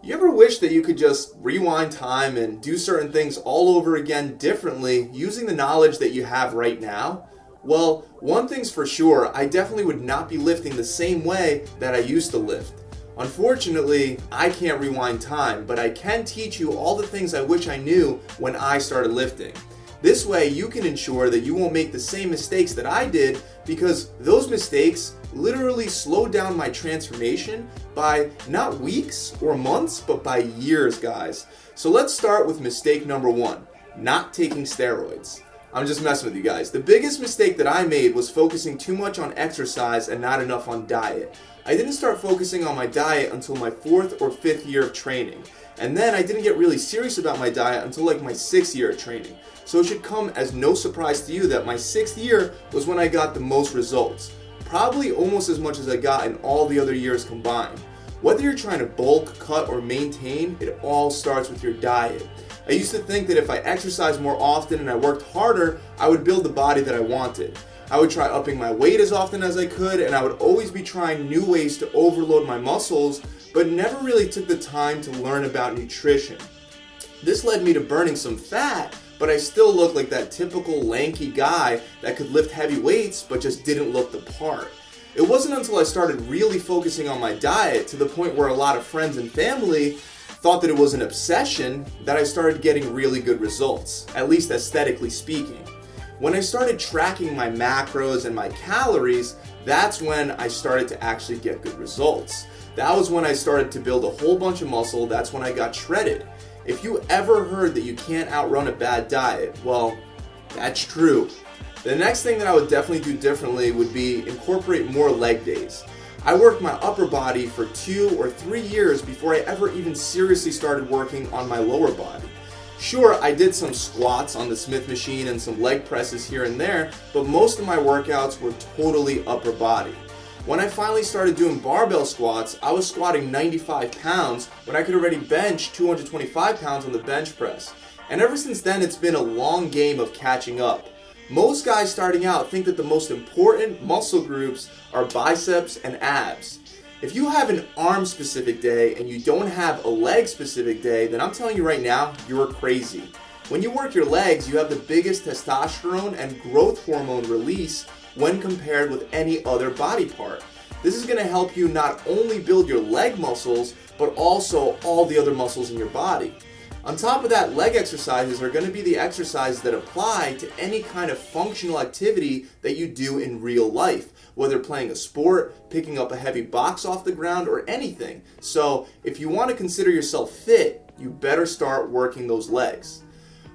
You ever wish that you could just rewind time and do certain things all over again differently using the knowledge that you have right now? Well, one thing's for sure, I definitely would not be lifting the same way that I used to lift. Unfortunately, I can't rewind time, but I can teach you all the things I wish I knew when I started lifting. This way, you can ensure that you won't make the same mistakes that I did, because those mistakes literally slowed down my transformation by not weeks or months, but by years, guys. So let's start with mistake number 1, not taking steroids. I'm just messing with you guys. The biggest mistake that I made was focusing too much on exercise and not enough on diet. I didn't start focusing on my diet until my 4th or 5th year of training. And then I didn't get really serious about my diet until like my 6th year of training. So it should come as no surprise to you that my 6th year was when I got the most results. Probably almost as much as I got in all the other years combined. Whether you're trying to bulk, cut, or maintain, it all starts with your diet. I used to think that if I exercised more often and I worked harder, I would build the body that I wanted. I would try upping my weight as often as I could, and I would always be trying new ways to overload my muscles, but never really took the time to learn about nutrition. This led me to burning some fat, but I still looked like that typical lanky guy that could lift heavy weights but just didn't look the part. It wasn't until I started really focusing on my diet to the point where a lot of friends and family thought that it was an obsession that I started getting really good results, at least aesthetically speaking. When I started tracking my macros and my calories, that's when I started to actually get good results. That was when I started to build a whole bunch of muscle. That's when I got shredded. If you ever heard that you can't outrun a bad diet, well, that's true. The next thing that I would definitely do differently would be incorporate more leg days. I worked my upper body for 2 or 3 years before I ever even seriously started working on my lower body. Sure, I did some squats on the Smith machine and some leg presses here and there, but most of my workouts were totally upper body. When I finally started doing barbell squats, I was squatting 95 pounds when I could already bench 225 pounds on the bench press. And ever since then, it's been a long game of catching up. Most guys starting out think that the most important muscle groups are biceps and abs. If you have an arm specific day and you don't have a leg specific day, then I'm telling you right now, you're crazy. When you work your legs, you have the biggest testosterone and growth hormone release when compared with any other body part. This is going to help you not only build your leg muscles, but also all the other muscles in your body. On top of that, leg exercises are going to be the exercises that apply to any kind of functional activity that you do in real life, whether playing a sport, picking up a heavy box off the ground, or anything. So if you want to consider yourself fit, you better start working those legs.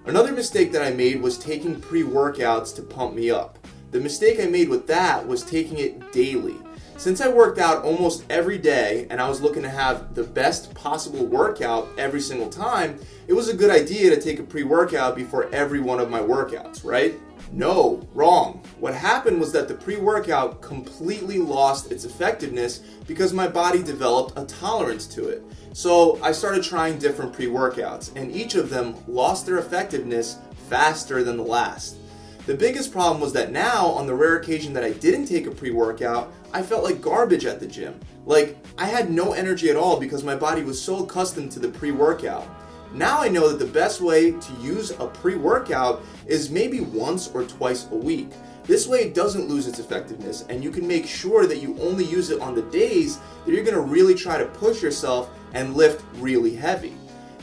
Another mistake that I made was taking pre-workouts to pump me up. The mistake I made with that was taking it daily. Since I worked out almost every day and I was looking to have the best possible workout every single time, it was a good idea to take a pre-workout before every one of my workouts, right? No, wrong. What happened was that the pre-workout completely lost its effectiveness because my body developed a tolerance to it. So I started trying different pre-workouts, and each of them lost their effectiveness faster than the last. The biggest problem was that now, on the rare occasion that I didn't take a pre-workout, I felt like garbage at the gym. Like, I had no energy at all because my body was so accustomed to the pre-workout. Now I know that the best way to use a pre-workout is maybe once or twice a week. This way it doesn't lose its effectiveness, and you can make sure that you only use it on the days that you're going to really try to push yourself and lift really heavy.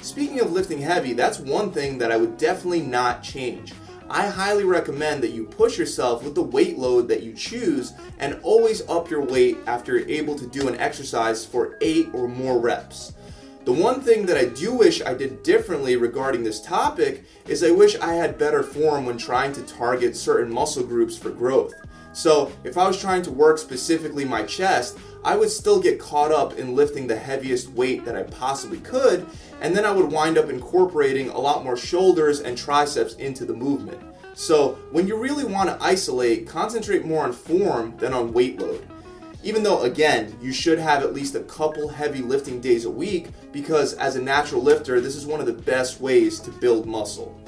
Speaking of lifting heavy, that's one thing that I would definitely not change. I highly recommend that you push yourself with the weight load that you choose and always up your weight after you're able to do an exercise for 8 or more reps. The one thing that I do wish I did differently regarding this topic is I wish I had better form when trying to target certain muscle groups for growth. So if I was trying to work specifically my chest, I would still get caught up in lifting the heaviest weight that I possibly could, and then I would wind up incorporating a lot more shoulders and triceps into the movement. So when you really want to isolate, concentrate more on form than on weight load. Even though, again, you should have at least a couple heavy lifting days a week, because as a natural lifter, this is one of the best ways to build muscle.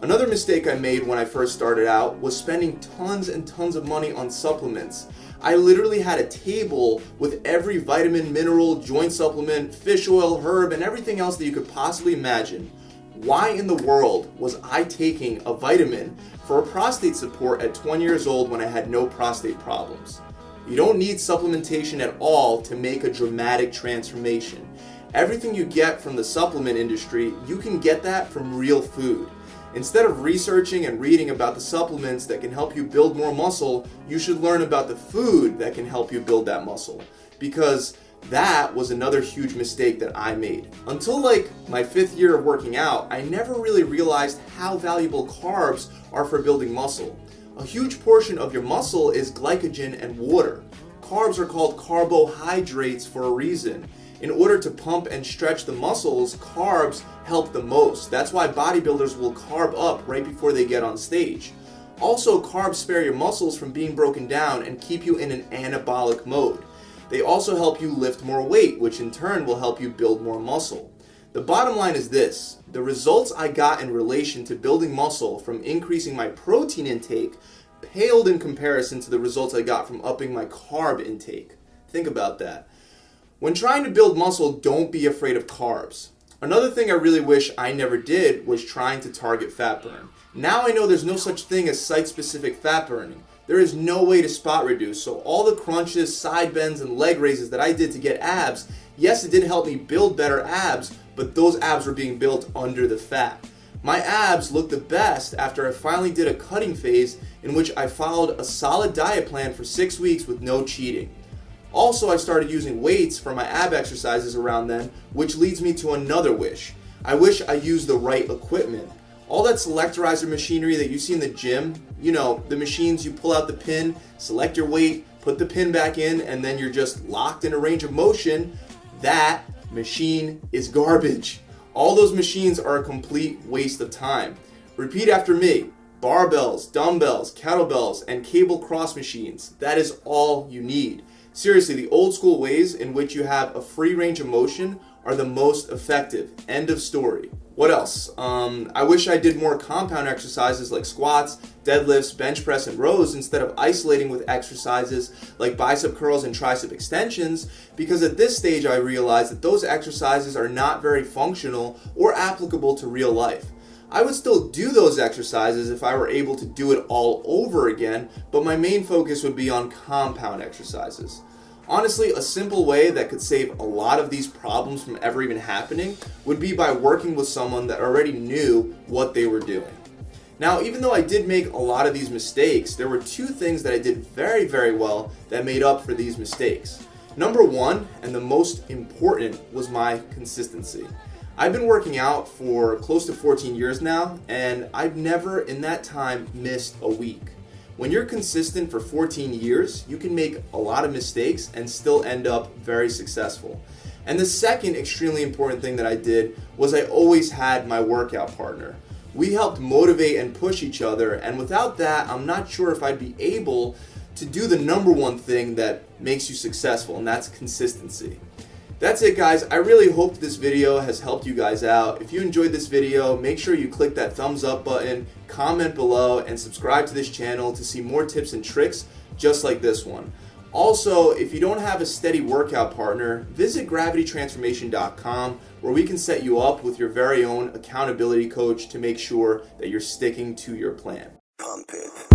Another mistake I made when I first started out was spending tons and tons of money on supplements. I literally had a table with every vitamin, mineral, joint supplement, fish oil, herb, and everything else that you could possibly imagine. Why in the world was I taking a vitamin for a prostate support at 20 years old when I had no prostate problems? You don't need supplementation at all to make a dramatic transformation. Everything you get from the supplement industry, you can get that from real food. Instead of researching and reading about the supplements that can help you build more muscle, you should learn about the food that can help you build that muscle. Because that was another huge mistake that I made. Until like my 5th year of working out, I never really realized how valuable carbs are for building muscle. A huge portion of your muscle is glycogen and water. Carbs are called carbohydrates for a reason. In order to pump and stretch the muscles, carbs help the most. That's why bodybuilders will carb up right before they get on stage. Also, carbs spare your muscles from being broken down and keep you in an anabolic mode. They also help you lift more weight, which in turn will help you build more muscle. The bottom line is this: the results I got in relation to building muscle from increasing my protein intake paled in comparison to the results I got from upping my carb intake. Think about that. When trying to build muscle, don't be afraid of carbs. Another thing I really wish I never did was trying to target fat burn. Now I know there's no such thing as site-specific fat burning. There is no way to spot reduce, so all the crunches, side bends, and leg raises that I did to get abs, yes, it did help me build better abs, but those abs were being built under the fat. My abs looked the best after I finally did a cutting phase in which I followed a solid diet plan for 6 weeks with no cheating. Also, I started using weights for my ab exercises around then, which leads me to another wish. I wish I used the right equipment. All that selectorizer machinery that you see in the gym, you know, the machines you pull out the pin, select your weight, put the pin back in, and then you're just locked in a range of motion, that machine is garbage. All those machines are a complete waste of time. Repeat after me: barbells, dumbbells, kettlebells, and cable cross machines. That is all you need. Seriously, the old school ways in which you have a free range of motion are the most effective. End of story. What else? I wish I did more compound exercises like squats, deadlifts, bench press, and rows instead of isolating with exercises like bicep curls and tricep extensions, because at this stage I realized that those exercises are not very functional or applicable to real life. I would still do those exercises if I were able to do it all over again, but my main focus would be on compound exercises. Honestly, a simple way that could save a lot of these problems from ever even happening would be by working with someone that already knew what they were doing. Now, even though I did make a lot of these mistakes, there were 2 things that I did very, very well that made up for these mistakes. Number 1, and the most important, was my consistency. I've been working out for close to 14 years now, and I've never in that time missed a week. When you're consistent for 14 years, you can make a lot of mistakes and still end up very successful. And the second extremely important thing that I did was I always had my workout partner. We helped motivate and push each other, and without that, I'm not sure if I'd be able to do the number 1 thing that makes you successful, and that's consistency. That's it, guys. I really hope this video has helped you guys out. If you enjoyed this video, make sure you click that thumbs up button, comment below, and subscribe to this channel to see more tips and tricks just like this one. Also, if you don't have a steady workout partner, visit gravitytransformation.com, where we can set you up with your very own accountability coach to make sure that you're sticking to your plan. Pump it.